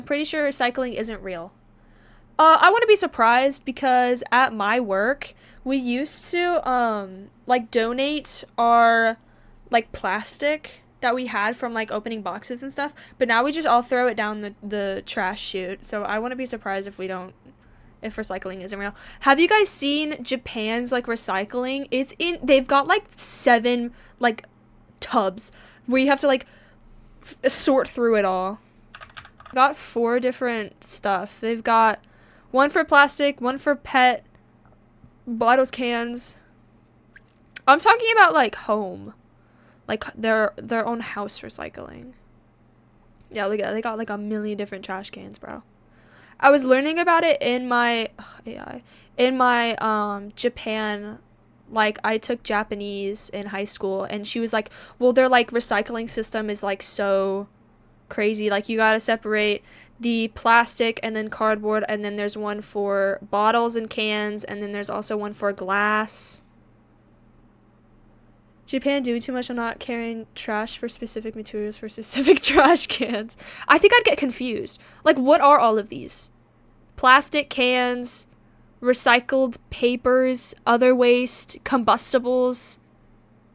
I'm pretty sure recycling isn't real. I wouldn't be surprised because at my work, we used to, like, donate our, like, plastic that we had from, like, opening boxes and stuff, but now we just all throw it down the trash chute, so I wouldn't be surprised if we don't, if recycling isn't real. Have you guys seen Japan's, like, recycling? They've got, like, 7, like, tubs where you have to, like, sort through it all. Got 4 different stuff. They've got one for plastic, one for pet, bottles, cans. I'm talking about like home, like their own house recycling. Yeah, look at that. They got like a million different trash cans, bro. I was learning about it in my Japan. Like, I took Japanese in high school, and she was like, well, their like recycling system is like so crazy. Like, you gotta separate the plastic and then cardboard, and then there's one for bottles and cans, and then there's also one for glass. Japan doing too much on not carrying trash for specific materials for specific trash cans. I think I'd get confused. Like, what are all of these? Plastic cans, recycled papers, other waste, combustibles,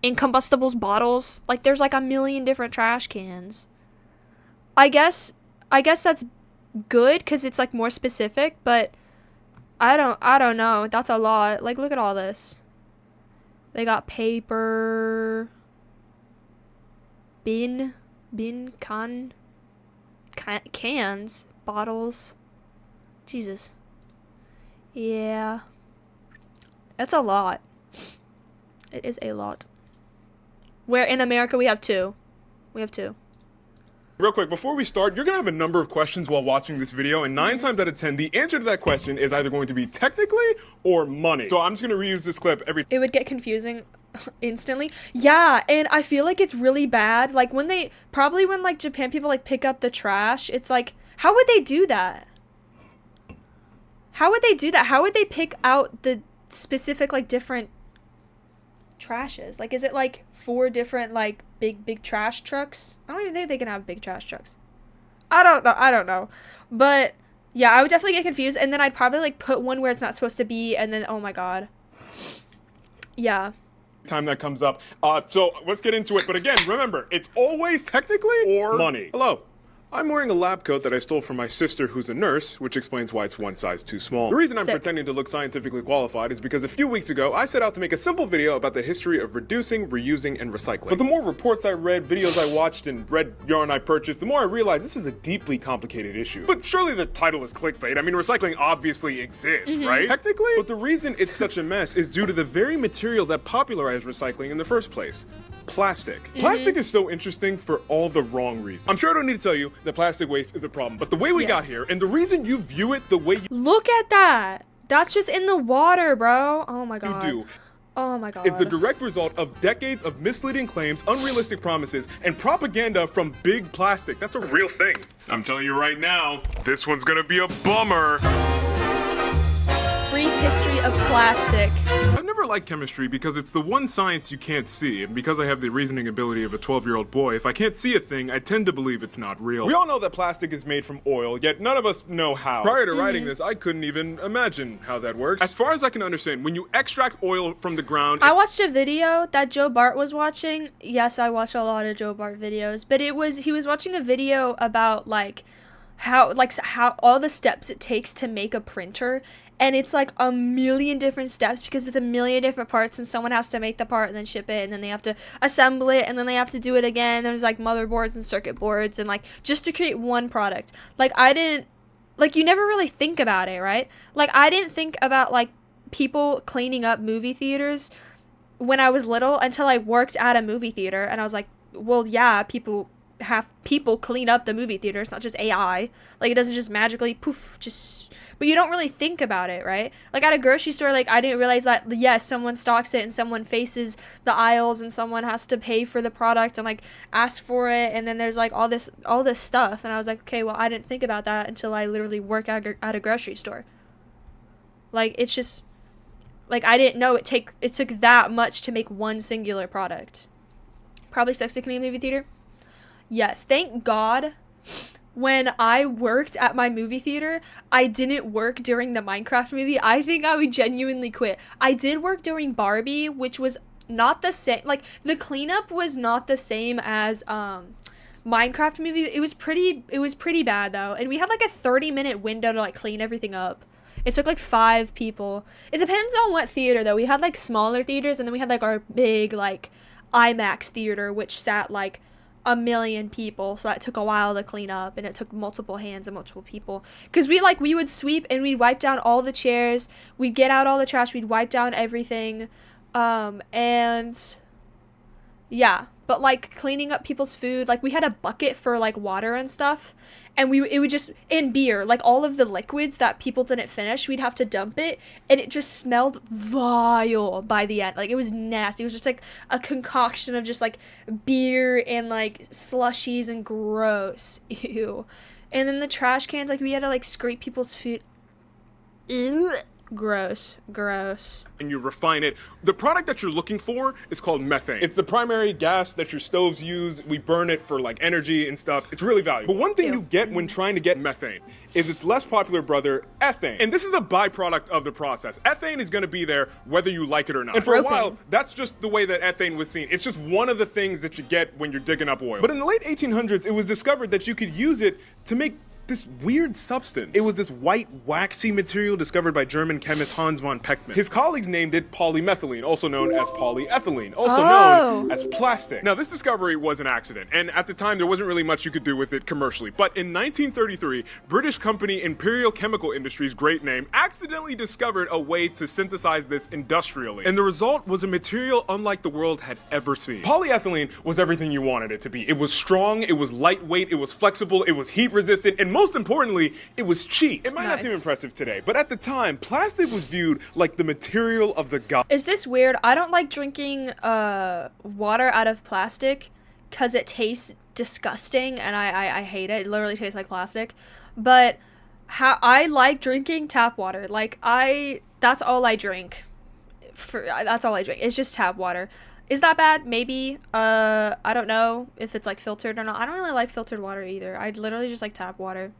incombustibles bottles. Like, there's like a million different trash cans. I guess that's good because it's like more specific, but I don't know. That's a lot. Like, look at all this. They got paper, cans, bottles. Jesus. Yeah. That's a lot. It is a lot. Where in America we have 2. We have 2. Real quick, before we start, you're gonna have a number of questions while watching this video, and 9 times out of 10, the answer to that question is either going to be technically or money. So I'm just gonna reuse this clip every— It would get confusing instantly. Yeah, and I feel like it's really bad. Like, when like Japan people like pick up the trash, it's like, how would they do that? How would they do that? How would they pick out the specific like different trashes? Like, is it like 4 different like big trash trucks? I don't even think they can have big trash trucks. I don't know. But yeah, I would definitely get confused, and then I'd probably like put one where it's not supposed to be, and then oh my god. Yeah. time that comes up. So let's get into it. But again, remember, it's always technically or money. Hello. I'm wearing a lab coat that I stole from my sister who's a nurse, which explains why it's one size too small. The reason I'm pretending to look scientifically qualified is because a few weeks ago, I set out to make a simple video about the history of reducing, reusing, and recycling. But the more reports I read, videos I watched, and read yarn I purchased, the more I realized this is a deeply complicated issue. But surely the title is clickbait. I mean, recycling obviously exists, right? Technically? But the reason it's such a mess is due to the very material that popularized recycling in the first place. Plastic. Plastic is so interesting for all the wrong reasons. I'm sure I don't need to tell you that plastic waste is a problem, but the way we got here and the reason you view it the way you look at that. That's just in the water, bro. Oh my god. You do. Oh my god. Is the direct result of decades of misleading claims, unrealistic promises, and propaganda from big plastic. That's a real thing. I'm telling you right now, this one's gonna be a bummer. Brief history of plastic. I've never liked chemistry because it's the one science you can't see, and because I have the reasoning ability of a 12-year-old boy, if I can't see a thing, I tend to believe it's not real. We all know that plastic is made from oil, yet none of us know how. Prior to writing this, I couldn't even imagine how that works. As far as I can understand, when you extract oil from the ground— I watched a video that Joe Bart was watching. Yes, I watch a lot of Joe Bart videos, but he was watching a video about how all the steps it takes to make a printer, and it's like a million different steps because it's a million different parts, and someone has to make the part and then ship it, and then they have to assemble it, and then they have to do it again. There's like motherboards and circuit boards, and like just to create one product. Like, I didn't, like, you never really think about it, right? Like, I didn't think about like people cleaning up movie theaters when I was little until I worked at a movie theater, and I was like, well, yeah, people clean up the movie theater. It's not just AI. Like, it doesn't just magically poof, just, but you don't really think about it, right? Like, at a grocery store, like, I didn't realize that, yes, someone stocks it and someone faces the aisles and someone has to pay for the product and like ask for it, and then there's like all this stuff, and I was like, okay, well, I didn't think about that until I literally work at a grocery store. Like, it's just like, I didn't know it took that much to make one singular product. Probably Sex Canadian movie theater. Yes, thank God when I worked at my movie theater, I didn't work during the Minecraft movie. I think I would genuinely quit. I did work during Barbie, which was not the same. Like, the cleanup was not the same as Minecraft movie. It was pretty bad though. And we had like a 30-minute window to like clean everything up. It took like 5 people. It depends on what theater though. We had like smaller theaters, and then we had like our big like IMAX theater, which sat like 1 million people, so that took a while to clean up, and it took multiple hands and multiple people, because we would sweep and we'd wipe down all the chairs, we'd get out all the trash, we'd wipe down everything, and yeah, but like cleaning up people's food, like we had a bucket for like water and stuff, and it would just, in beer, like all of the liquids that people didn't finish, we'd have to dump it, and it just smelled vile by the end. Like, it was nasty. It was just like a concoction of just like beer and like slushies and gross. Ew. And then the trash cans, like we had to like scrape people's food. Ew. Gross. And you refine it. The product that you're looking for is called methane. It's the primary gas that your stoves use. We burn it for like energy and stuff. It's really valuable. But one thing you get when trying to get methane is its less popular brother, ethane. And this is a byproduct of the process. Ethane is going to be there whether you like it or not. And for a while, that's just the way that ethane was seen. It's just one of the things that you get when you're digging up oil. But in the late 1800s, it was discovered that you could use it to make this weird substance. It was this white, waxy material discovered by German chemist Hans von Pechmann. His colleagues named it polymethylene, also known as polyethylene, also known as plastic. Now, this discovery was an accident, and at the time, there wasn't really much you could do with it commercially. But in 1933, British company Imperial Chemical Industries, great name, accidentally discovered a way to synthesize this industrially. And the result was a material unlike the world had ever seen. Polyethylene was everything you wanted it to be. It was strong, it was lightweight, it was flexible, it was heat resistant, and most importantly, it was cheap. It might not seem impressive today, but at the time, plastic was viewed like the material of the gods. Is this weird? I don't like drinking water out of plastic because it tastes disgusting, and I hate it. It literally tastes like plastic. But I like drinking tap water. Like, that's all I drink. That's all I drink. It's just tap water. Is that bad? Maybe. I don't know if it's like filtered or not. I don't really like filtered water either. I literally just like tap water.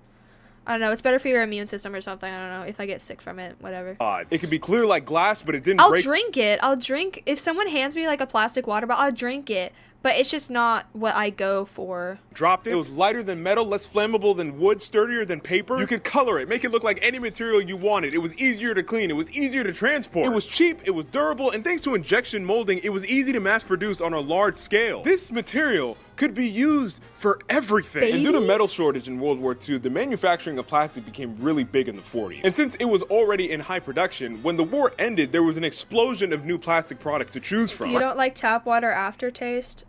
I don't know. It's better for your immune system or something. I don't know. If I get sick from it, whatever. It could be clear like glass, but it didn't I'll break. drink it. I'll drink. If someone hands me like a plastic water bottle, I'll drink it. But it's just not what I go for. Dropped it. It was lighter than metal, less flammable than wood, sturdier than paper. You could color it, make it look like any material you wanted. It was easier to clean. It was easier to transport. It was cheap, it was durable, and thanks to injection molding, it was easy to mass produce on a large scale. This material could be used for everything. Babies? And due to metal shortage in World War II, the manufacturing of plastic became really big in the 40s. And since it was already in high production, when the war ended, there was an explosion of new plastic products to choose from. You don't like tap water aftertaste?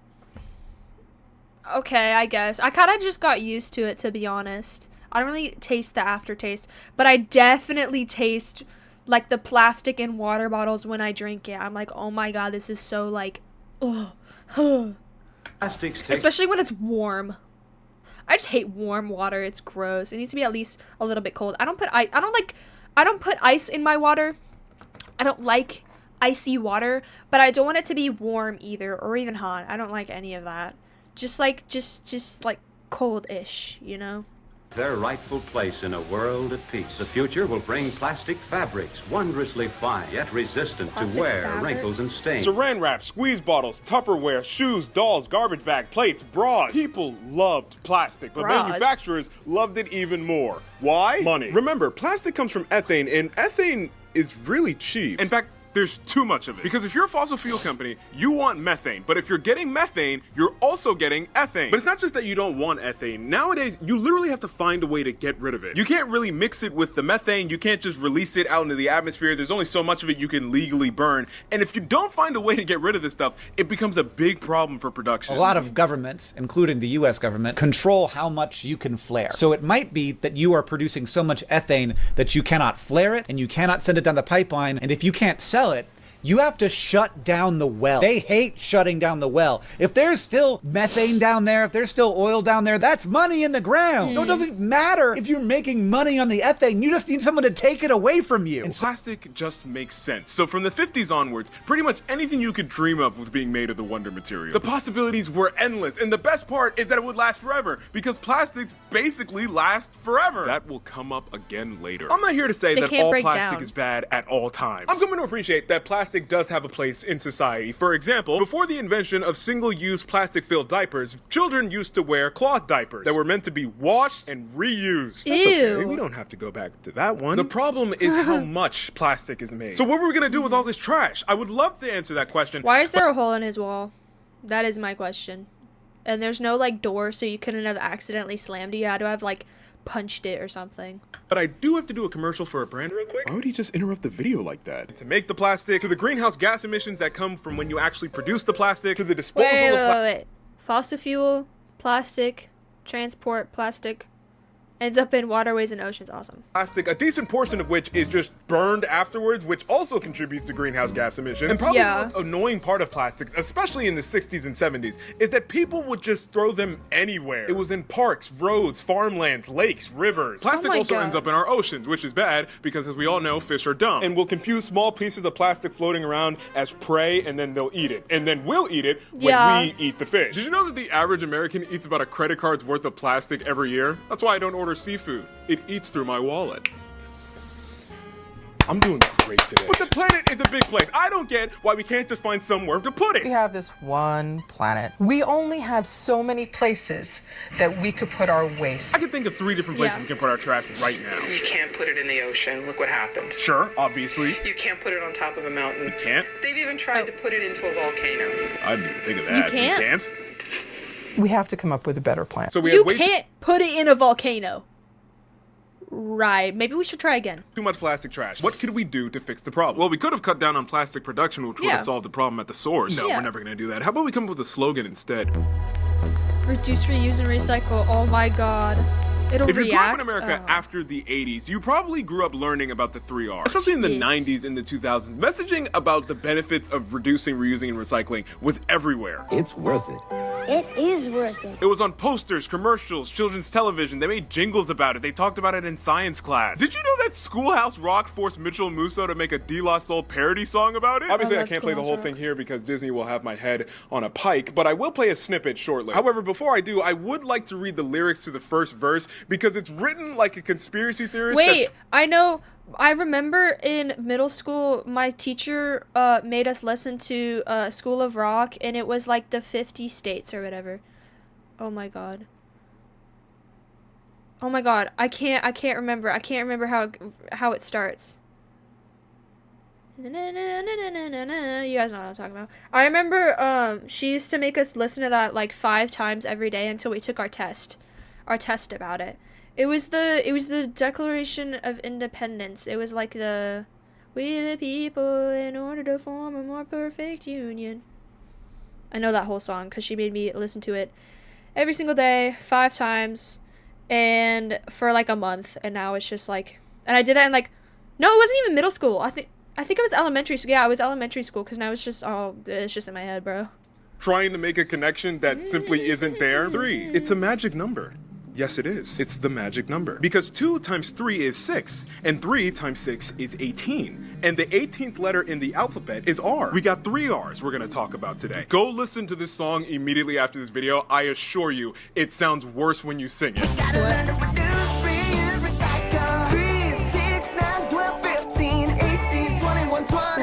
Okay, I guess. I kind of just got used to it, to be honest. I don't really taste the aftertaste, but I definitely taste like the plastic in water bottles when I drink it. I'm like, oh my god, this is so like, ugh. Especially when it's warm. I just hate warm water. It's gross. It needs to be at least a little bit cold. I don't put ice in my water. I don't like icy water, but I don't want it to be warm either, or even hot. I don't like any of that. Just like cold-ish, you know? Their rightful place in a world at peace. The future will bring plastic fabrics, wondrously fine, yet resistant to wear, wrinkles, and stains. Saran wrap, squeeze bottles, Tupperware, shoes, dolls, garbage bag, plates, bras. People loved plastic, but manufacturers loved it even more. Why? Money. Remember, plastic comes from ethane, and ethane is really cheap. In fact, there's too much of it. Because if you're a fossil fuel company, you want methane. But if you're getting methane, you're also getting ethane. But it's not just that you don't want ethane. Nowadays, you literally have to find a way to get rid of it. You can't really mix it with the methane. You can't just release it out into the atmosphere. There's only so much of it you can legally burn. And if you don't find a way to get rid of this stuff, it becomes a big problem for production. A lot of governments, including the US government, control how much you can flare. So it might be that you are producing so much ethane that you cannot flare it and you cannot send it down the pipeline. And if you can't sell it, you have to shut down the well. They hate shutting down the well. If there's still methane down there, if there's still oil down there, that's money in the ground. So it doesn't matter if you're making money on the ethane, you just need someone to take it away from you. And plastic just makes sense. So from the 50s onwards, pretty much anything you could dream of was being made of the wonder material. The possibilities were endless, and the best part is that it would last forever, because plastics basically last forever. That will come up again later. I'm not here to say that all plastic is bad at all times. I'm coming to appreciate that plastic does have a place in society. For example, before the invention of single-use plastic-filled diapers, children used to wear cloth diapers that were meant to be washed and reused. That's okay. We don't have to go back to that one. The problem is how much plastic is made. So what were we gonna do with all this trash? I would love to answer that question. Why is there a hole in his wall? That is my question. And there's no like door, so you couldn't have accidentally slammed it. You had to have like punched it or something. But I do have to do a commercial for a brand real quick. Why would he just interrupt the video like that? To make the plastic, to the greenhouse gas emissions that come from when you actually produce the plastic, to the disposal of wait. Fossil fuel, plastic, transport, plastic, ends up in waterways and oceans. Awesome. Plastic, a decent portion of which is just burned afterwards, which also contributes to greenhouse gas emissions. And probably the most annoying part of plastics, especially in the 60s and 70s, is that people would just throw them anywhere. It was in parks, roads, farmlands, lakes, rivers. Plastic also ends up in our oceans, which is bad because, as we all know, fish are dumb. And we'll confuse small pieces of plastic floating around as prey, and then they'll eat it. And then we'll eat it when we eat the fish. Did you know that the average American eats about a credit card's worth of plastic every year? That's why I don't order seafood. It eats through my wallet. I'm doing great today. But the planet is a big place. I don't get why we can't just find somewhere to put it. We have this one planet. We only have so many places that we could put our waste. I can think of 3 different places we can put our trash right now. You can't put it in the ocean. Look what happened. Sure, obviously. You can't put it on top of a mountain. You can't? They've even tried to put it into a volcano. I didn't even think of that. You can't? You can't? We have to come up with a better plan. So you can't put it in a volcano. Right, maybe we should try again. Too much plastic trash. What could we do to fix the problem? Well, we could have cut down on plastic production, which would have solved the problem at the source. No, we're never gonna do that. How about we come up with a slogan instead? Reduce, reuse, and recycle. Oh my god. It'll if you grew up in America after the 80s, you probably grew up learning about the 3 R's. Especially in the 90s and the 2000s, messaging about the benefits of reducing, reusing, and recycling was everywhere. It's worth it. It is worth it. It was on posters, commercials, children's television. They made jingles about it. They talked about it in science class. Did you know that Schoolhouse Rock forced Mitchell Musso to make a De La Soul parody song about it? Obviously, I can't play the whole thing here because Disney will have my head on a pike, but I will play a snippet shortly. However, before I do, I would like to read the lyrics to the first verse because it's written like a conspiracy theorist. Wait, I know. I remember in middle school, my teacher made us listen to School of Rock, and it was like the 50 states or whatever. Oh my god. Oh my god, I can't remember. I can't remember how it starts. You guys know what I'm talking about. I remember she used to make us listen to that like 5 times every day until we took our test about it. It was the Declaration of Independence. It was like we the people in order to form a more perfect union. I know that whole song because she made me listen to it every single day, 5 times, and for like a month. And now it's just like, and I did that in like, no, it wasn't even middle school. I think it was elementary school. Yeah, it was elementary school because now it's just in my head, bro. Trying to make a connection that simply isn't there. 3. It's a magic number. Yes, it is. It's the magic number. Because 2 times 3 is 6, and 3 times 6 is 18. And the 18th letter in the alphabet is R. We got 3 R's we're gonna talk about today. Go listen to this song immediately after this video. I assure you, it sounds worse when you sing it.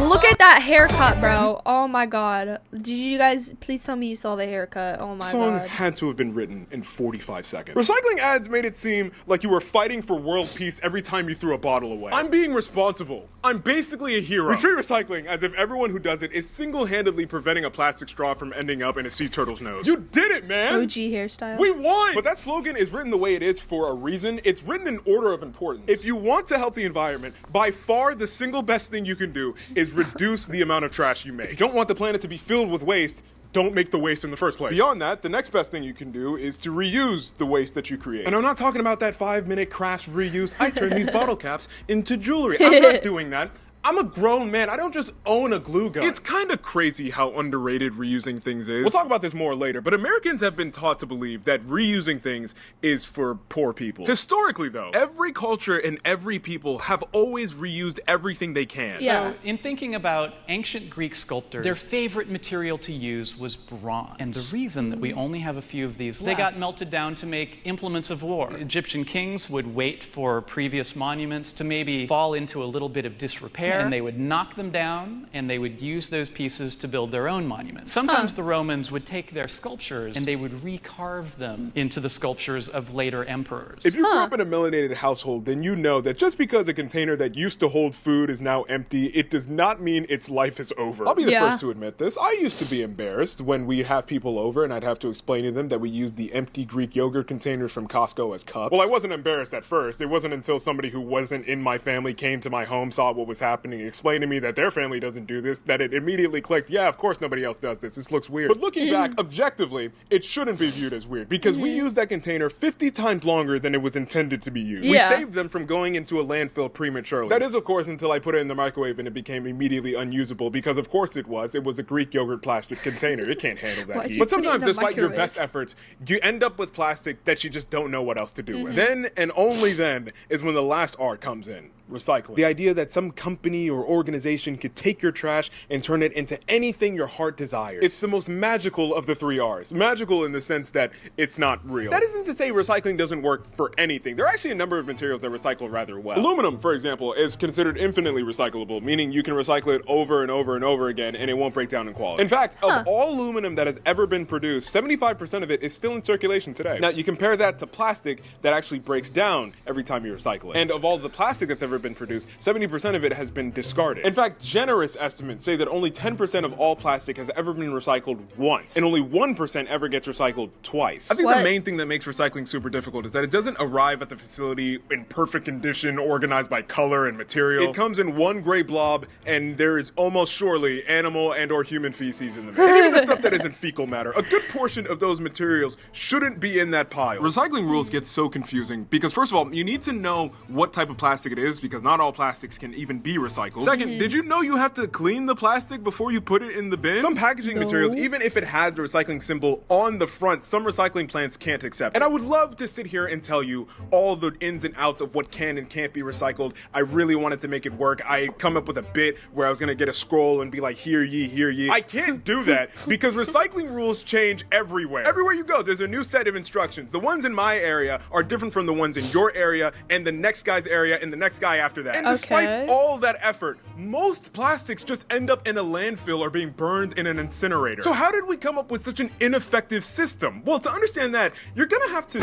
Look at that haircut, bro. Oh my god. Did you guys please tell me you saw the haircut? Oh my god. The song had to have been written in 45 seconds. Recycling ads made it seem like you were fighting for world peace every time you threw a bottle away. I'm being responsible. I'm basically a hero. We treat recycling as if everyone who does it is single-handedly preventing a plastic straw from ending up in a sea turtle's nose. You did it, man! OG hairstyle. We won! But that slogan is written the way it is for a reason. It's written in order of importance. If you want to help the environment, by far the single best thing you can do is reduce the amount of trash you make. If you don't want the planet to be filled with waste, don't make the waste in the first place. Beyond that, the next best thing you can do is to reuse the waste that you create. And I'm not talking about that 5-minute crafts reuse. I turn these bottle caps into jewelry. I'm not doing that. I'm a grown man. I don't just own a glue gun. It's kind of crazy how underrated reusing things is. We'll talk about this more later, but Americans have been taught to believe that reusing things is for poor people. Historically, though, every culture and every people have always reused everything they can. Yeah. So, in thinking about ancient Greek sculptors, their favorite material to use was bronze. And the reason that we only have a few of these left, they got melted down to make implements of war. Egyptian kings would wait for previous monuments to maybe fall into a little bit of disrepair, and they would knock them down, and they would use those pieces to build their own monuments. Sometimes the Romans would take their sculptures and they would recarve them into the sculptures of later emperors. If you grew up in a melanated household, then you know that just because a container that used to hold food is now empty, it does not mean its life is over. I'll be the first to admit this. I used to be embarrassed when we'd have people over and I'd have to explain to them that we used the empty Greek yogurt containers from Costco as cups. Well, I wasn't embarrassed at first. It wasn't until somebody who wasn't in my family came to my home, saw what was happening, and explained to me that their family doesn't do this, that it immediately clicked, yeah, of course nobody else does this. This looks weird. But looking back, objectively, it shouldn't be viewed as weird because we used that container 50 times longer than it was intended to be used. We saved them from going into a landfill prematurely. That is, of course, until I put it in the microwave and it became immediately unusable because, of course, it was. It was a Greek yogurt plastic container. It can't handle that heat. But sometimes, despite your best efforts, you end up with plastic that you just don't know what else to do with. Then, and only then, is when the last R comes in. Recycling. The idea that some company or organization could take your trash and turn it into anything your heart desires. It's the most magical of the 3 R's. Magical in the sense that it's not real. That isn't to say recycling doesn't work for anything. There are actually a number of materials that recycle rather well. Aluminum, for example, is considered infinitely recyclable, meaning you can recycle it over and over and over again and it won't break down in quality. In fact, of all aluminum that has ever been produced, 75% of it is still in circulation today. Now, you compare that to plastic that actually breaks down every time you recycle it. And of all the plastic that's ever been produced, 70% of it has been discarded. In fact, generous estimates say that only 10% of all plastic has ever been recycled once, and only 1% ever gets recycled twice. I think the main thing that makes recycling super difficult is that it doesn't arrive at the facility in perfect condition, organized by color and material. It comes in one gray blob, and there is almost surely animal and or human feces in the mix. And even the stuff that isn't fecal matter, a good portion of those materials shouldn't be in that pile. Recycling rules get so confusing because, first of all, you need to know what type of plastic it is because not all plastics can even be recycled. Second, did you know you have to clean the plastic before you put it in the bin? Some packaging materials, even if it has the recycling symbol on the front, some recycling plants can't accept it. And I would love to sit here and tell you all the ins and outs of what can and can't be recycled. I really wanted to make it work. I come up with a bit where I was gonna get a scroll and be like, hear ye, hear ye. I can't do that because recycling rules change everywhere. Everywhere you go, there's a new set of instructions. The ones in my area are different from the ones in your area and the next guy's area and the next guy after that. And despite all that effort, most plastics just end up in a landfill or being burned in an incinerator. So how did we come up with such an ineffective system? Well, to understand that, you're gonna have to...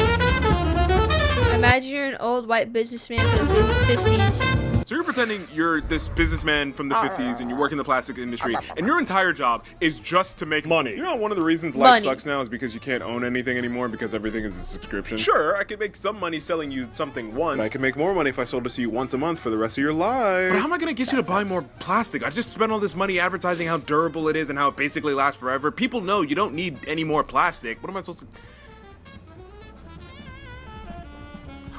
Imagine you're an old white businessman from the 50s. So you're pretending you're this businessman from the 50s and you work in the plastic industry and your entire job is just to make money. You know, one of the reasons life sucks now is because you can't own anything anymore because everything is a subscription. Sure, I could make some money selling you something once. But I could make more money if I sold it to you once a month for the rest of your life. But how am I gonna get you to buy more plastic? I just spent all this money advertising how durable it is and how it basically lasts forever. People know you don't need any more plastic. What am I supposed to...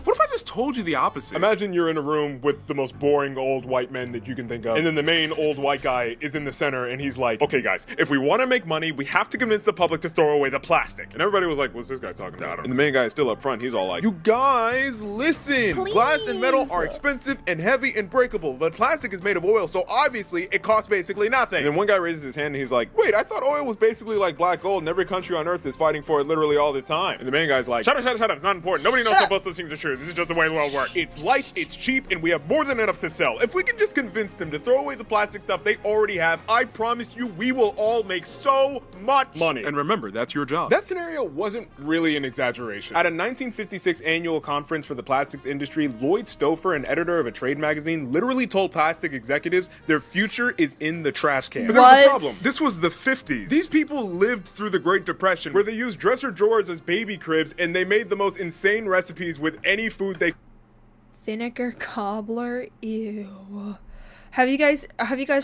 What if I just told you the opposite? Imagine you're in a room with the most boring old white men that you can think of, and then the main old white guy is in the center, and he's like, okay guys, if we want to make money, we have to convince the public to throw away the plastic. And everybody was like, what's this guy talking about? And the main guy is still up front. He's all like, you guys, listen. Please. Glass and metal are expensive and heavy and breakable, but plastic is made of oil, so obviously it costs basically nothing. And then one guy raises his hand, and he's like, wait, I thought oil was basically like black gold, and every country on earth is fighting for it literally all the time. And the main guy's like, shut up, it's not important. Nobody knows about those things are true. This is just the way the world works. It's light, it's cheap, and we have more than enough to sell. If we can just convince them to throw away the plastic stuff they already have, I promise you we will all make so much money. And remember, that's your job. That scenario wasn't really an exaggeration. At a 1956 annual conference for the plastics industry, Lloyd Stouffer, an editor of a trade magazine, literally told plastic executives their future is in the trash can. But there's a problem. This was the 50s. These people lived through the Great Depression, where they used dresser drawers as baby cribs, and they made the most insane recipes with any food they... Vinegar cobbler? Ew. Have you guys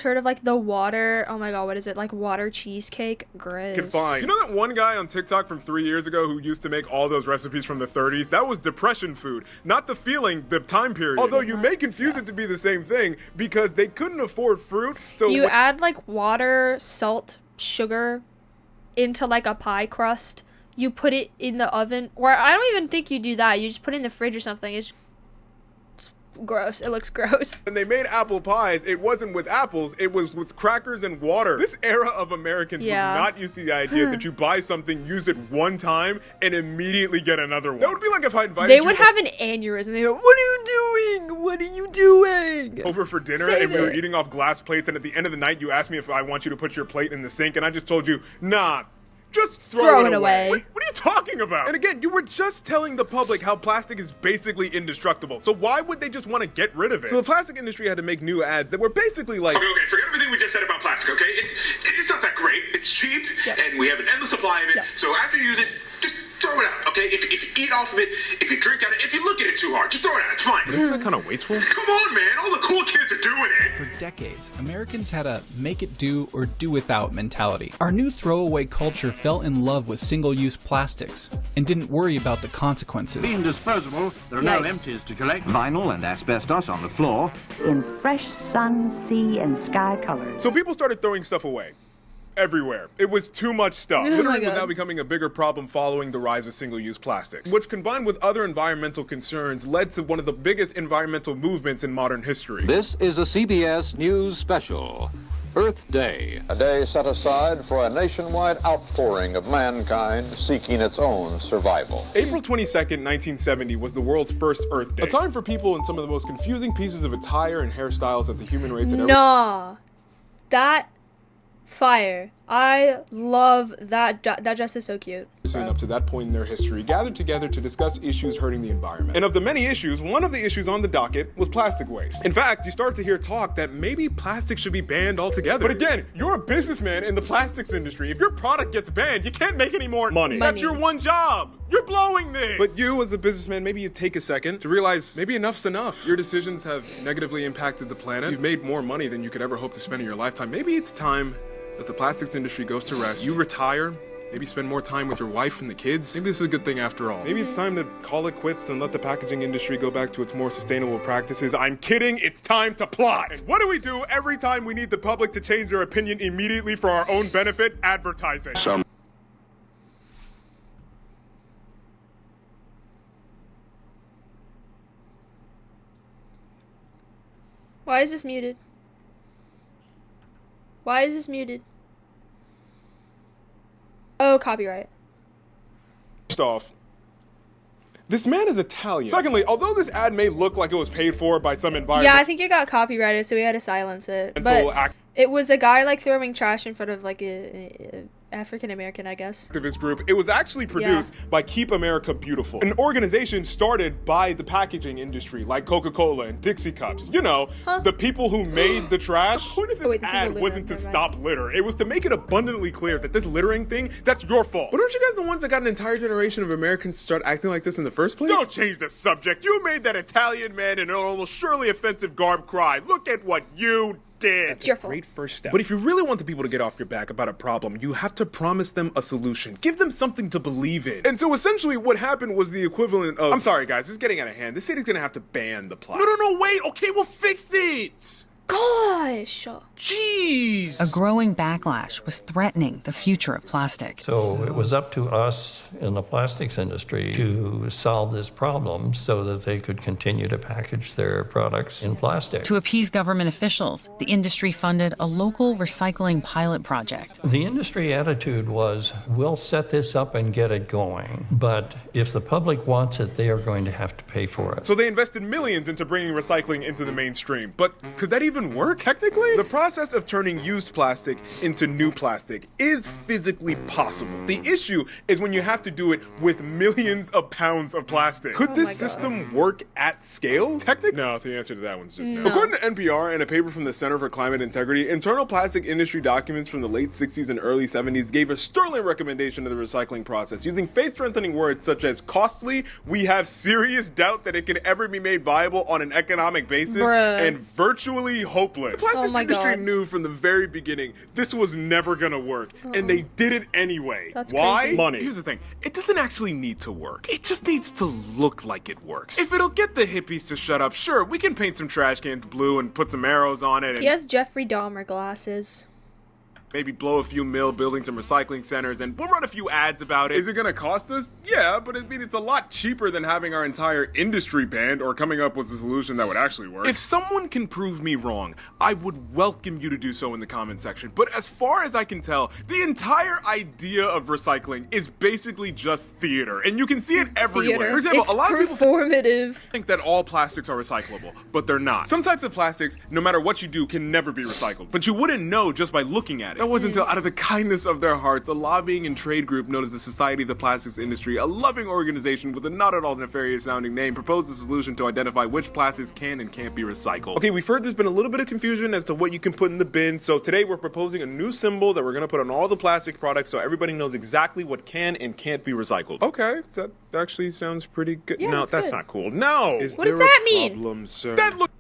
heard of like the water? Oh my god, what is it? Like water cheesecake? Gross. Can find. You know that one guy on TikTok from 3 years ago who used to make all those recipes from the 30s? That was depression food, not the feeling, the time period. Although you may confuse it to be the same thing because they couldn't afford fruit. So you add like water, salt, sugar into like a pie crust. You put it in the oven, or I don't even think you do that. You just put it in the fridge or something. It's gross. It looks gross. When they made apple pies, it wasn't with apples, it was with crackers and water. This era of Americans was not used to the idea that you buy something, use it one time, and immediately get another one. That would be like if I invited They would have an aneurysm. They go, what are you doing? What are you doing? over for dinner, Save and we were it. eating off glass plates, and at the end of the night, you asked me if I want you to put your plate in the sink, and I just told you, nah. Just throw it away. What are you talking about? And again, you were just telling the public how plastic is basically indestructible. So why would they just want to get rid of it? So the plastic industry had to make new ads that were basically like, Okay, forget everything we just said about plastic, okay? It's not that great. It's cheap, and we have an endless supply of it. So after you use it, just throw it out, okay? If you eat off of it, if you drink out of it, if you look at it too hard, just throw it out. It's fine. isn't that kind of wasteful? Come on, man. All the cool kids are doing it. For decades, Americans had a make it do or do without mentality. Our new throwaway culture fell in love with single-use plastics and didn't worry about the consequences. Being disposable, there are no Yikes. empties to collect. Vinyl and asbestos on the floor. In fresh sun, sea, and sky colors. So people started throwing stuff away. Everywhere. It was too much stuff. Oh my Littering was God. now becoming a bigger problem following the rise of single-use plastics, which combined with other environmental concerns led to one of the biggest environmental movements in modern history. This is a CBS News special, Earth Day. A day set aside for a nationwide outpouring of mankind seeking its own survival. April 22nd, 1970 was the world's first Earth Day. A time for people in some of the most confusing pieces of attire and hairstyles that the human race had ever Nah. That fire. I love that. That dress is so cute. seen up to that point in their history gathered together to discuss issues hurting the environment. And of the many issues, one of the issues on the docket was plastic waste. In fact, you start to hear talk that maybe plastic should be banned altogether. But again, you're a businessman in the plastics industry. If your product gets banned, you can't make any more money. That's your one job. You're blowing this. But you, as a businessman, maybe you take a second to realize maybe enough's enough. Your decisions have negatively impacted the planet. You've made more money than you could ever hope to spend in your lifetime. Maybe it's time that the plastics industry goes to rest. You retire. Maybe spend more time with your wife and the kids. Maybe this is a good thing after all. Maybe it's time to call it quits and let the packaging industry go back to its more sustainable practices. I'm kidding, it's time to plot. And what do we do every time we need the public to change their opinion immediately for our own benefit? Advertising. Why is this muted? Why is this muted? Oh, copyright. First off, this man is Italian. Secondly, although this ad may look like it was paid for by some Yeah, environment, I think it got copyrighted, so we had to silence it. But it was a guy like throwing trash in front of like a African American, I guess. activist group, it was actually produced by Keep America Beautiful, an organization started by the packaging industry like Coca-Cola and Dixie Cups. You know, the people who made the trash. The point of this ad wasn't to stop litter. It was to make it abundantly clear that this littering thing, that's your fault. But aren't you guys the ones that got an entire generation of Americans to start acting like this in the first place? Don't change the subject. You made that Italian man in an almost surely offensive garb cry. Look at what you did. That's your a great first step. But if you really want the people to get off your back about a problem, you have to promise them a solution. Give them something to believe in. And so essentially what happened was the equivalent of, I'm sorry guys, this is getting out of hand. The city's gonna have to ban the plastic. No, wait. Okay, we'll fix it. Gosh. Jeez. A growing backlash was threatening the future of plastic. So it was up to us in the plastics industry to solve this problem so that they could continue to package their products in plastic. To appease government officials, the industry funded a local recycling pilot project. The industry attitude was, we'll set this up and get it going, but if the public wants it, they are going to have to pay for it. So they invested millions into bringing recycling into the mainstream. But could that even work technically? The process of turning used plastic into new plastic is physically possible. The issue is when you have to do it with millions of pounds of plastic. Could this system work at scale? Technically? No, the answer to that one's just no. According to NPR and a paper from the Center for Climate Integrity, internal plastic industry documents from the late 60s and early 70s gave a sterling recommendation to the recycling process. Using faith-strengthening words such as costly, we have serious doubt that it can ever be made viable on an economic basis, and virtually hopeless. hopeless. The plastics industry knew from the very beginning this was never gonna work, and they did it anyway. That's Why? crazy. Money. Here's the thing. It doesn't actually need to work. It just needs to look like it works. If it'll get the hippies to shut up, sure, we can paint some trash cans blue and put some arrows on it and He has Jeffrey Dahmer glasses. maybe blow a few mill, building some recycling centers, and we'll run a few ads about it. Is it gonna cost us? Yeah, but I mean, it's a lot cheaper than having our entire industry banned or coming up with a solution that would actually work. If someone can prove me wrong, I would welcome you to do so in the comment section. But as far as I can tell, the entire idea of recycling is basically just theater, and you can see it everywhere. Theater. For example, It's a lot of people performative. think that all plastics are recyclable, but they're not. Some types of plastics, no matter what you do, can never be recycled. But you wouldn't know just by looking at it. That wasn't until, out of the kindness of their hearts, a lobbying and trade group known as the Society of the Plastics Industry, a loving organization with a not at all nefarious sounding name, proposed a solution to identify which plastics can and can't be recycled. Okay, we've heard there's been a little bit of confusion as to what you can put in the bin, so today we're proposing a new symbol that we're gonna put on all the plastic products so everybody knows exactly what can and can't be recycled. Okay, that actually sounds pretty good. Yeah, No, that's good. not cool. No! What does that mean? Problem, sir? That looks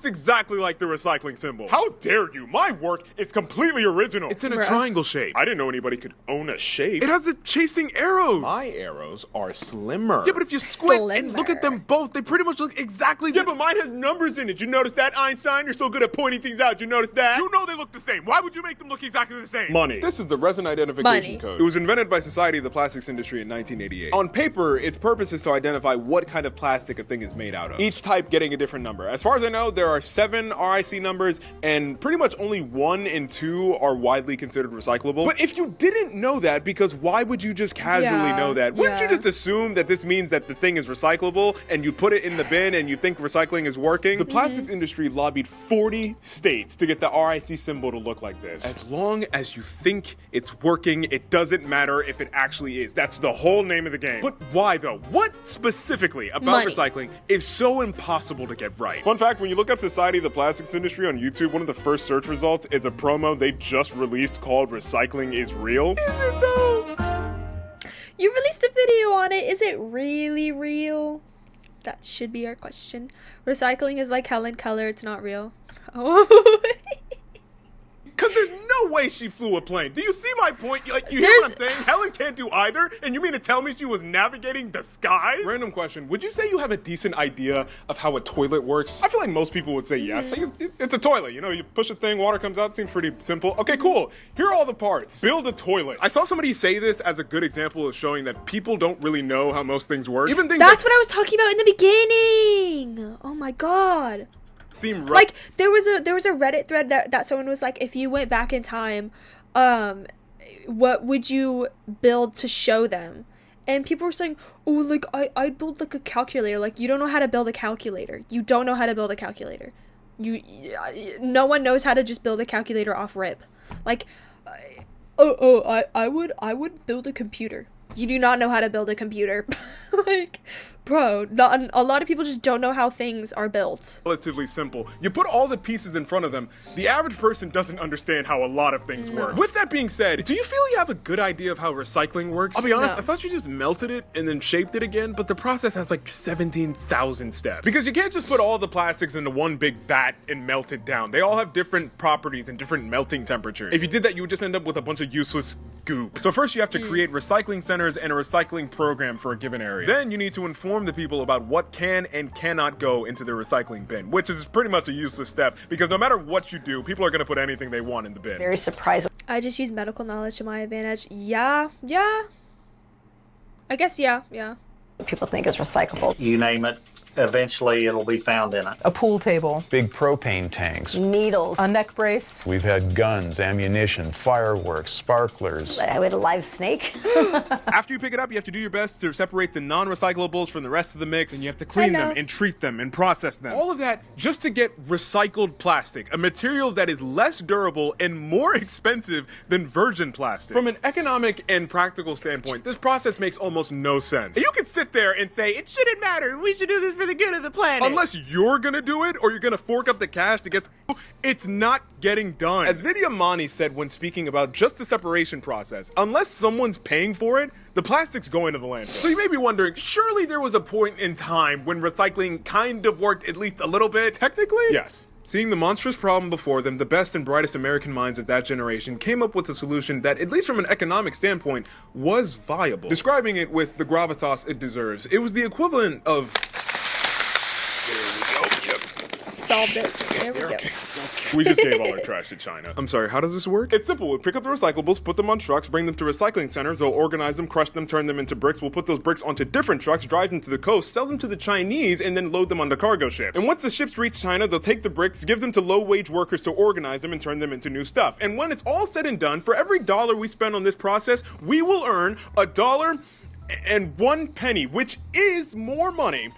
exactly like the recycling symbol. How dare you? My work is completely original. It's in a Bruh. triangle shape. I didn't know anybody could own a shape. It has the chasing arrows. My arrows are slimmer. Yeah, but if you squint and look at them both, they pretty much look exactly the— Yeah, but mine has numbers in it. You notice that, Einstein? You're so good at pointing things out. You notice that? You know they look the same. Why would you make them look exactly the same? Money. This is the resin identification Money. code. It was invented by Society of the Plastics Industry in 1988. On paper, its purpose is to identify what kind of plastic a thing is made out of. Each type getting a different number. As far as I know, there are 7 RIC numbers, and pretty much only 1 and 2 are widely considered recyclable. But if you didn't know that, because why would you just casually Yeah, know that? Wouldn't you yeah. just assume that this means that the thing is recyclable and you put it in the bin and you think recycling is working? The plastics industry lobbied 40 states to get the RIC symbol to look like this. As long as you think it's working, it doesn't matter if it actually is. That's the whole name of the game. But why though? What specifically about Money. recycling is so impossible to get right? Fun fact, when you look up Society of the Plastics Industry on YouTube, one of the first search results is a promo they just released called Recycling is Real. Is it though? You released a video on it. Is it really real? That should be our question. Recycling is like Helen Keller. It's not real. Oh. Because there's no way she flew a plane. Do you see my point? Like, you hear what I'm saying? Helen can't do either, and you mean to tell me she was navigating the skies? Random question. Would you say you have a decent idea of how a toilet works? I feel like most people would say yes. Like, it's a toilet. You know, you push a thing, water comes out. It seems pretty simple. Okay, cool. Here are all the parts. Build a toilet. I saw somebody say this as a good example of showing that people don't really know how most things work. Even things That's what I was talking about in the beginning. Oh my god. seem Like there was a Reddit thread that someone was like, if you went back in time, what would you build to show them? And people were saying, oh, like I'd build like a calculator. Like, you don't know how to build a calculator. You don't know how to build a calculator. No one knows how to just build a calculator off rip. Like, I would build a computer. You do not know how to build a computer. Like, bro, a lot of people just don't know how things are built. Relatively simple. You put all the pieces in front of them. The average person doesn't understand how a lot of things work. With that being said, do you feel you have a good idea of how recycling works? I'll be honest, No. I thought you just melted it and then shaped it again, but the process has like 17,000 steps. Because you can't just put all the plastics into one big vat and melt it down. They all have different properties and different melting temperatures. If you did that, you would just end up with a bunch of useless goop. So first you have to create recycling centers and a recycling program for a given area. Then you need to inform the people about what can and cannot go into the recycling bin, which is pretty much a useless step because no matter what you do, people are going to put anything they want in the bin. Very surprised. I just use medical knowledge to my advantage. Yeah. I guess yeah. People think is recyclable. You name it, eventually it'll be found in it. A pool table. Big propane tanks. Needles. A neck brace. We've had guns, ammunition, fireworks, sparklers. I had a live snake. After you pick it up, you have to do your best to separate the non-recyclables from the rest of the mix, and you have to clean them and treat them and process them. All of that just to get recycled plastic, a material that is less durable and more expensive than virgin plastic. From an economic and practical standpoint, this process makes almost no sense. You can sit there and say, it shouldn't matter, we should do this for the good of the planet. Unless you're gonna do it, or you're gonna fork up the cash to get it's not getting done. As Vidyamani said when speaking about just the separation process, unless someone's paying for it, the plastic's going to the landfill. So you may be wondering, surely there was a point in time when recycling kind of worked at least a little bit? Technically, yes. Seeing the monstrous problem before them, the best and brightest American minds of that generation came up with a solution that, at least from an economic standpoint, was viable. Describing it with the gravitas it deserves, it was the equivalent of... There we go, yep. Solved it. There we go. Okay. We just gave all our trash to China. I'm sorry, how does this work? It's simple. We pick up the recyclables, put them on trucks, bring them to recycling centers, they'll organize them, crush them, turn them into bricks. We'll put those bricks onto different trucks, drive them to the coast, sell them to the Chinese, and then load them onto cargo ships. And once the ships reach China, they'll take the bricks, give them to low-wage workers to organize them and turn them into new stuff. And when it's all said and done, for every dollar we spend on this process, we will earn $1.01, which is more money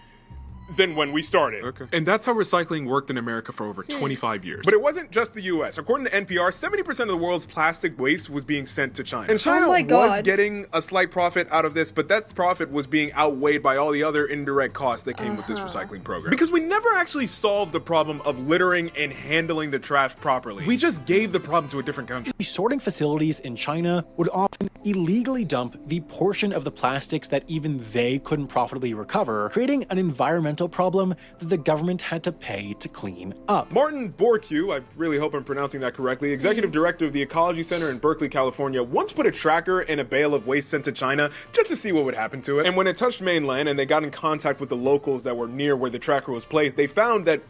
than when we started. Okay. And that's how recycling worked in America for over 25 years. But it wasn't just the US. According to NPR, 70% of the world's plastic waste was being sent to China. And China was getting a slight profit out of this, but that profit was being outweighed by all the other indirect costs that came with this recycling program. Because we never actually solved the problem of littering and handling the trash properly. We just gave the problem to a different country. Sorting facilities in China would often illegally dump the portion of the plastics that even they couldn't profitably recover, creating an environmental problem that the government had to pay to clean up. Martin Bourque, I really hope I'm pronouncing that correctly, executive director of the Ecology Center in Berkeley, California, once put a tracker in a bale of waste sent to China just to see what would happen to it. And when it touched mainland and they got in contact with the locals that were near where the tracker was placed, they found that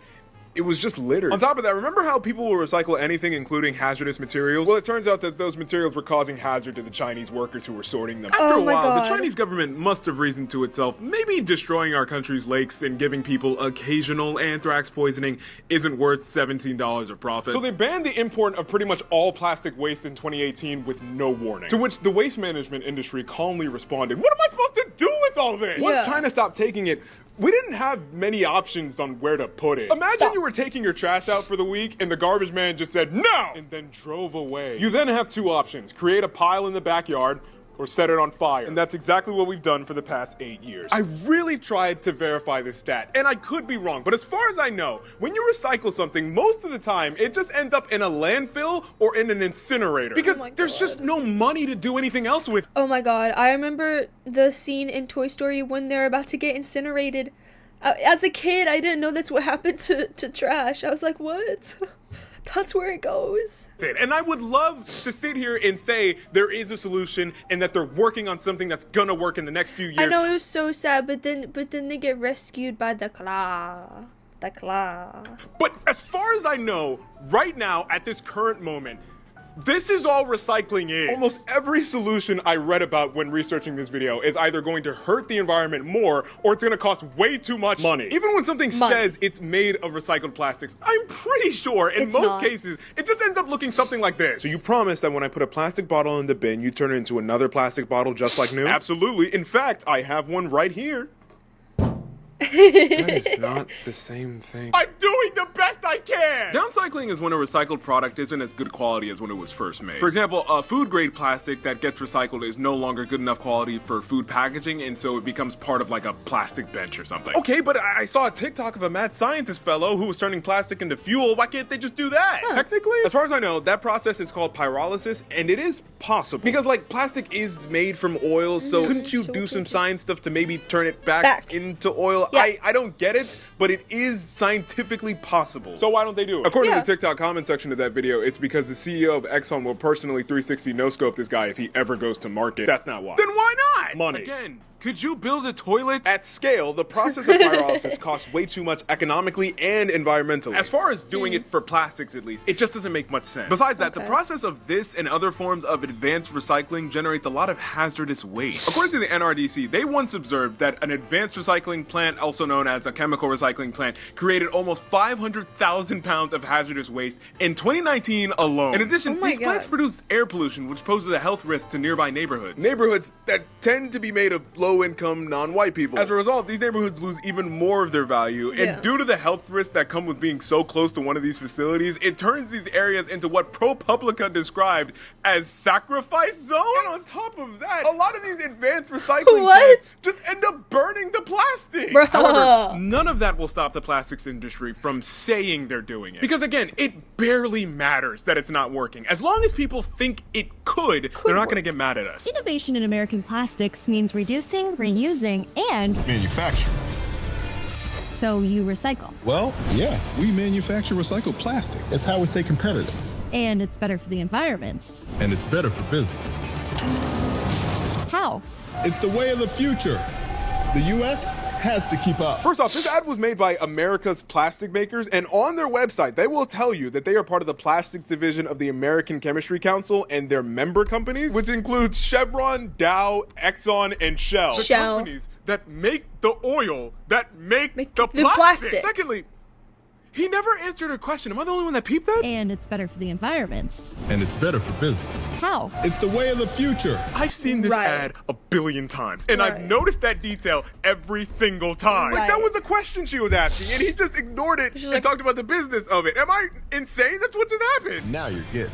it was just littered. On top of that, remember how people will recycle anything, including hazardous materials? Well, it turns out that those materials were causing hazard to the Chinese workers who were sorting them. After a while, the Chinese government must have reasoned to itself, maybe destroying our country's lakes and giving people occasional anthrax poisoning isn't worth $17 of profit. So they banned the import of pretty much all plastic waste in 2018 with no warning. To which the waste management industry calmly responded, what am I supposed to do with all this? Once China stopped taking it, we didn't have many options on where to put it. Imagine you were taking your trash out for the week and the garbage man just said no and then drove away. You then have two options: create a pile in the backyard or set it on fire. And that's exactly what we've done for the past 8 years. I really tried to verify this stat, and I could be wrong, but as far as I know, when you recycle something, most of the time, it just ends up in a landfill or in an incinerator. Because there's just no money to do anything else with. Oh my god, I remember the scene in Toy Story when they're about to get incinerated. As a kid, I didn't know that's what happened to trash. I was like, what? That's where it goes. And I would love to sit here and say there is a solution and that they're working on something that's gonna work in the next few years. I know, it was so sad, but then they get rescued by the claw. The claw. But as far as I know, right now, at this current moment, this is all recycling is. Almost every solution I read about when researching this video is either going to hurt the environment more or it's gonna cost way too much money. Even when something says it's made of recycled plastics, I'm pretty sure in most cases, it just ends up looking something like this. So you promise that when I put a plastic bottle in the bin, you turn it into another plastic bottle just like new? Absolutely. In fact, I have one right here. That is not the same thing. I'm doing the best I can! Downcycling is when a recycled product isn't as good quality as when it was first made. For example, a food-grade plastic that gets recycled is no longer good enough quality for food packaging, and so it becomes part of like a plastic bench or something. Okay, but I saw a TikTok of a mad scientist fellow who was turning plastic into fuel. Why can't they just do that? Technically, as far as I know, that process is called pyrolysis, and it is possible. Because like plastic is made from oil, so couldn't you do some science stuff to maybe turn it back into oil? Yeah. I don't get it, but it is scientifically possible. So why don't they do it? According to the TikTok comment section of that video, it's because the CEO of Exxon will personally 360 no-scope this guy if he ever goes to market. That's not why. Then why not? Money. Again, could you build a toilet? At scale, the process of pyrolysis costs way too much economically and environmentally. As far as doing it for plastics, at least, it just doesn't make much sense. Besides that, the process of this and other forms of advanced recycling generates a lot of hazardous waste. According to the NRDC, they once observed that an advanced recycling plant, also known as a chemical recycling plant, created almost 500,000 pounds of hazardous waste in 2019 alone. In addition, these plants produce air pollution, which poses a health risk to nearby neighborhoods. Neighborhoods that tend to be made of low-income, non-white people. As a result, these neighborhoods lose even more of their value, and due to the health risks that come with being so close to one of these facilities, it turns these areas into what ProPublica described as sacrifice zones. And on top of that, a lot of these advanced recycling plants just end up burning the plastic. However, none of that will stop the plastics industry from saying they're doing it. Because again, it barely matters that it's not working. As long as people think it could they're not going to get mad at us. Innovation in American plastics means reducing, reusing, and manufacturing. So you recycle. Well, yeah, we manufacture recycled plastic. It's how we stay competitive. And it's better for the environment. And it's better for business. How? It's the way of the future. The U.S. has to keep up. First off, this ad was made by America's plastic makers, and on their website, they will tell you that they are part of the plastics division of the American Chemistry Council and their member companies, which include Chevron, Dow, Exxon, and Shell. The companies that make the oil that make the plastic. Secondly, he never answered a question. Am I the only one that peeped that? And it's better for the environment. And it's better for business. How? It's the way of the future. I've seen this ad a billion times, and I've noticed that detail every single time. Like, that was a question she was asking, and he just ignored it and talked about the business of it. Am I insane? That's what just happened. Now you're getting it.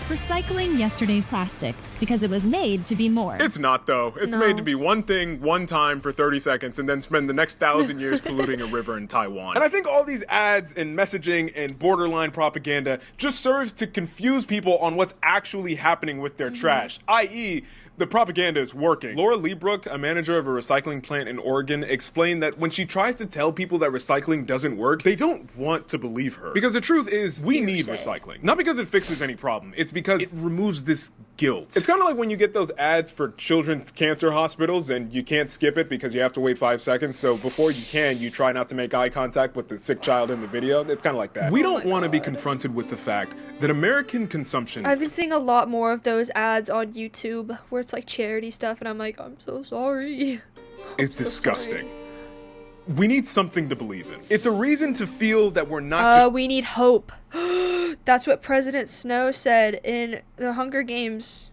Recycling yesterday's plastic because it was made to be more. It's not, though. It's made to be one thing, one time for 30 seconds, and then spend the next 1,000 years polluting a river in Taiwan. And I think all these ads and messaging and borderline propaganda just serves to confuse people on what's actually happening with their trash, i.e., the propaganda is working. Laura Leibrook, a manager of a recycling plant in Oregon, explained that when she tries to tell people that recycling doesn't work, they don't want to believe her. Because the truth is, we need recycling. Not because it fixes any problem, it's because it removes this guilt. It's kind of like when you get those ads for children's cancer hospitals and you can't skip it because you have to wait 5 seconds, so before you can, you try not to make eye contact with the sick child in the video. It's kind of like that. We don't want to be confronted with the fact that American consumption... I've been seeing a lot more of those ads on YouTube where it's like charity stuff, and I'm like, I'm so sorry. It's disgusting. We need something to believe in. It's a reason to feel that we're not we need hope. That's what President Snow said in the Hunger Games.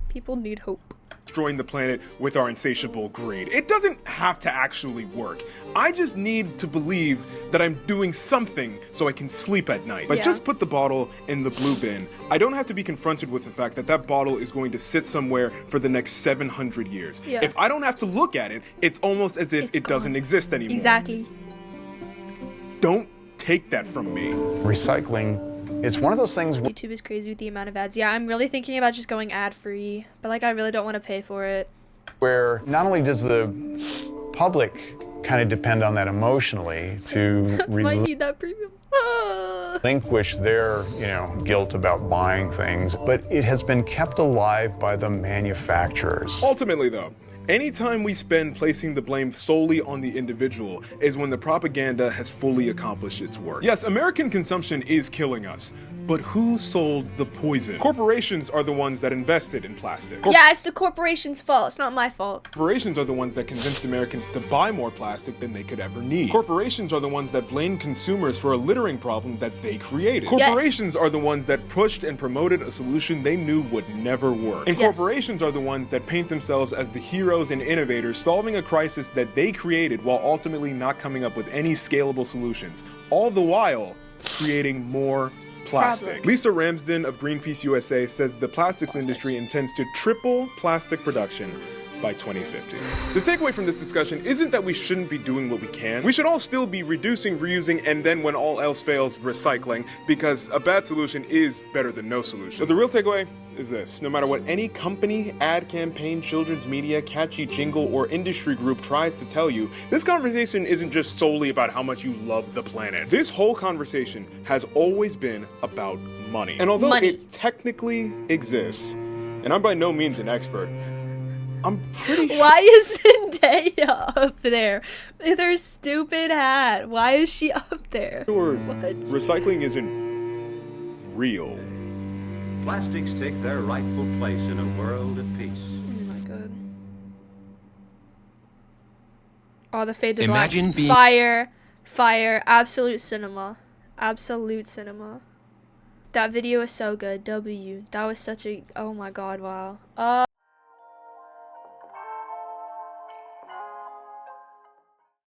People need hope. Destroying the planet with our insatiable greed. It doesn't have to actually work. I just need to believe that I'm doing something so I can sleep at night. But just put the bottle in the blue bin. I don't have to be confronted with the fact that that bottle is going to sit somewhere for the next 700 years. If I don't have to look at it, it's almost as if it doesn't exist anymore. Exactly. Don't take that from me. Recycling, it's one of those things. YouTube is crazy with the amount of ads. Yeah, I'm really thinking about just going ad-free, but like I really don't want to pay for it. Where not only does the public kind of depend on that emotionally to might need that premium. relinquish their, guilt about buying things, but it has been kept alive by the manufacturers. Ultimately, though, anytime we spend placing the blame solely on the individual is when the propaganda has fully accomplished its work. Yes, American consumption is killing us, but who sold the poison? Corporations are the ones that invested in plastic. Yeah, it's the corporation's fault. It's not my fault. Corporations are the ones that convinced Americans to buy more plastic than they could ever need. Corporations are the ones that blame consumers for a littering problem that they created. Corporations are the ones that pushed and promoted a solution they knew would never work. And corporations are the ones that paint themselves as the heroes and innovators solving a crisis that they created while ultimately not coming up with any scalable solutions, all the while creating more plastic. Lisa Ramsden of Greenpeace USA says the plastics industry intends to triple plastic production by 2050. The takeaway from this discussion isn't that we shouldn't be doing what we can. We should all still be reducing, reusing, and then when all else fails, recycling, because a bad solution is better than no solution. But the real takeaway is this: no matter what any company, ad campaign, children's media, catchy jingle, or industry group tries to tell you, this conversation isn't just solely about how much you love the planet. This whole conversation has always been about money. And although it technically exists, and I'm by no means an expert, I'm pretty sure. Why is Zendaya up there with her stupid hat? Why is she up there? Recycling isn't real. Plastics take their rightful place in a world at peace. Oh my god. Oh, the fade to black. Imagine being Fire, absolute cinema. Absolute cinema. That video is so good. That was such a, oh my god, wow.